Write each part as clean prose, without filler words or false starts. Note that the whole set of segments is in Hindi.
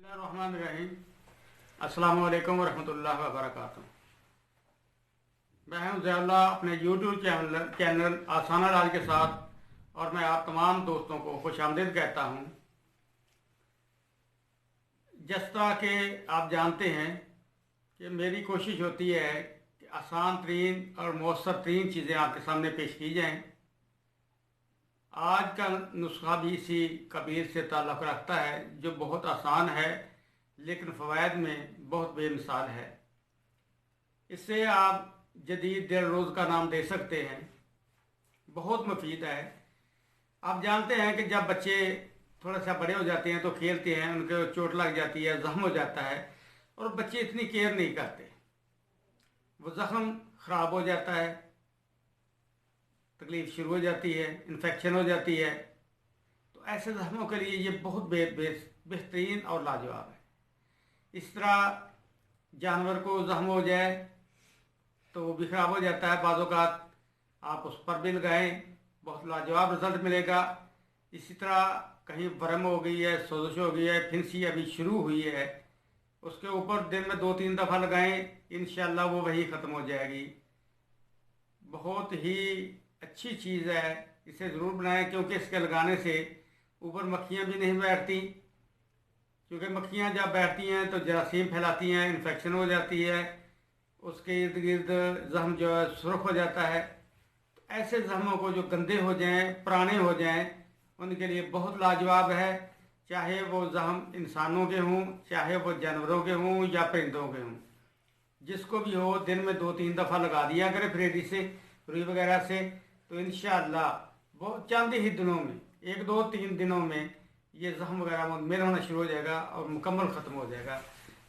बिस्मिल्लाहिर्रहमानिर्रहीम। अस्सलाम वालेकुम वरहमतुल्लाहि वबरकातुहू। मैं हूं ज़ियाउल्लाह अपने यूट्यूब चैनल आसाना इलाज के साथ, और मैं आप तमाम दोस्तों को खुशामदीद कहता हूं। जिस तरह के आप जानते हैं कि मेरी कोशिश होती है कि आसान तरीन और मौसर तरीन चीज़ें आपके सामने पेश की जाएं। आज का नुस्खा भी इसी कबीर से ताल्लुक़ रखता है, जो बहुत आसान है लेकिन फ़वाइद में बहुत बेमिसाल है। इससे आप जदीद दिल रोज़ का नाम दे सकते हैं। बहुत मुफीद है। आप जानते हैं कि जब बच्चे थोड़ा सा बड़े हो जाते हैं तो खेलते हैं, उनको चोट लग जाती है, ज़ख्म हो जाता है, और बच्चे इतनी केयर नहीं करते, वो ज़ख्म ख़राब हो जाता है, तकलीफ़ शुरू हो जाती है, इन्फेक्शन हो जाती है। तो ऐसे ज़ख्मों के लिए ये बहुत बेहतरीन और लाजवाब है। इस तरह जानवर को ज़ख्म हो जाए तो वो भी ख़राब हो जाता है, बाज़ औक़ात आप उस पर भी लगाएं, बहुत लाजवाब रिज़ल्ट मिलेगा। इसी तरह कहीं वर्म हो गई है, सोजिश हो गई है, फिंसी अभी शुरू हुई है, उसके ऊपर दिन में 2-3 दफ़ा लगाएं, इंशाअल्लाह वो वही ख़त्म हो जाएगी। बहुत ही अच्छी चीज़ है, इसे ज़रूर बनाएं, क्योंकि इसके लगाने से ऊपर मक्खियाँ भी नहीं बैठती, क्योंकि मक्खियाँ जब बैठती हैं तो जरासीम फैलाती हैं, इन्फेक्शन हो जाती है, उसके इर्द गिर्द ज़ख्म जो है सुर्ख हो जाता है। तो ऐसे ज़ख्मों को जो गंदे हो जाएं, पुराने हो जाएं, उनके लिए बहुत लाजवाब है। चाहे वो ज़ख्म इंसानों के हों, चाहे वो जानवरों के हों या परिंदों के हों, जिसको भी हो, दिन में 2-3 दफ़ा लगा दिया करें फ्रेडी से, रुई वगैरह से, तो इंशाअल्लाह बहुत चंद ही दिनों में, 1-2-3 दिनों में ये ज़ख्म वगैरह मेल होना शुरू हो जाएगा और मुकम्मल ख़त्म हो जाएगा।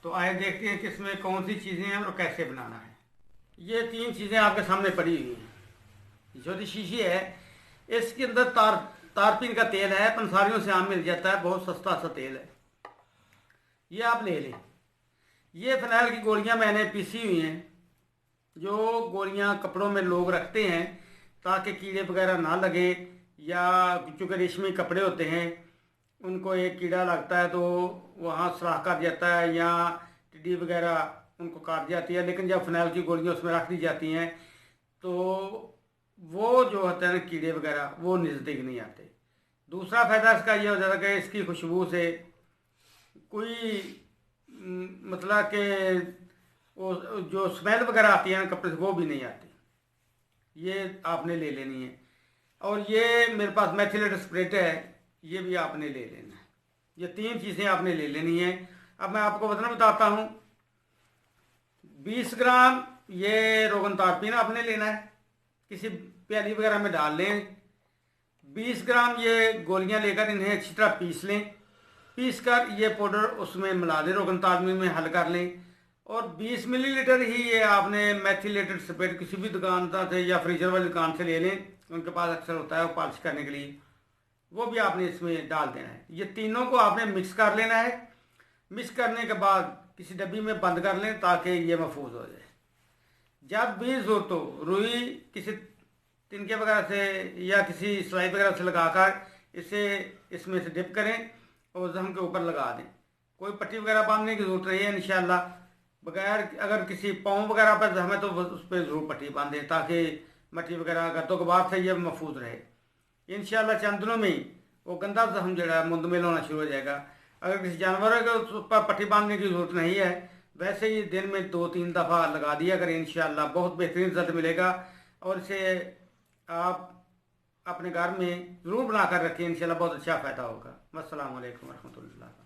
तो आए देखते हैं कि इसमें कौन सी चीज़ें हैं और कैसे बनाना है। ये 3 चीज़ें आपके सामने पड़ी हुई हैं। छोटी शीशी है, इसके अंदर तारपीन का तेल है, पंसारियों से आम मिल जाता है, बहुत सस्ता सा तेल है, ये आप ले लें। ये फ़िनाइल की गोलियां मैंने पीसी हुई हैं, जो गोलियां कपड़ों में लोग रखते हैं ताकि कीड़े वगैरह ना लगे, या चूँकि रेशमी कपड़े होते हैं, उनको एक कीड़ा लगता है तो वहाँ सुराख कर जाता है, या टिड्डी वगैरह उनको काट जाती है। लेकिन जब फ़िनाइल की गोलियां उसमें रख दी जाती हैं तो वो जो होते हैं कीड़े वगैरह, वो नज़दीक नहीं आते। दूसरा फ़ायदा इसका ये हो जाता है कि इसकी खुशबू से कोई मतलब कि वो जो स्मेल वगैरह आती है ना कपड़े से, वो भी नहीं आती। ये आपने ले लेनी है। और ये मेरे पास मेथिलेटेड स्प्रेट है, ये भी आपने ले लेना है। ये 3 चीज़ें आपने ले लेनी है। अब मैं आपको बताता हूँ। 20 ग्राम ये रोगन तारपीन आपने लेना है, किसी प्याली वगैरह में डाल लें। 20 ग्राम ये गोलियां लेकर इन्हें अच्छी तरह पीस लें। पीस कर ये पाउडर उसमें मिला दें, रोगन तारपीन में हल कर लें। और 20 मिलीलीटर ही ये आपने मेथिलेटेड स्प्रेट किसी भी दुकानदार से या फ्रीजर वाली दुकान से ले लें, उनके पास अक्सर होता है वो पॉलिश करने के लिए, वो भी आपने इसमें डाल देना है। ये तीनों को आपने मिक्स कर लेना है। मिक्स करने के बाद किसी डब्बी में बंद कर लें ताकि ये महफूज हो जाए। जब भी ज़रूरत हो, रुई किसी तिनके वगैरह से या किसी सिलाई वगैरह से लगाकर इसे इसमें से डिप करें और ज़ख्म के ऊपर लगा दें। कोई पट्टी वगैरह बांधने की ज़रूरत नहीं है इंशाअल्लाह। बगैर अगर किसी पाँव वगैरह पर ज़ख्म है तो उस पर ज़रूर पट्टी बांधें ताकि मट्टी वगैरह गर्दों गुबार से ये महफूज रहे। इंशाअल्लाह चंद दिनों में ही वो गंदा ज़ख्म जो है मुंदमिल होना शुरू हो जाएगा। अगर किसी जानवर के ऊपर पट्टी बांधने की ज़रूरत नहीं है, वैसे ही दिन में 2-3 दफ़ा लगा दिया करें, इंशाअल्लाह बहुत बेहतरीन रिजल्ट मिलेगा। और इसे आप अपने घर में ज़रूर बना कर रखें, इंशाअल्लाह बहुत अच्छा फ़ायदा होगा। अस्सलामु अलैकुम वरहमतुल्लाह।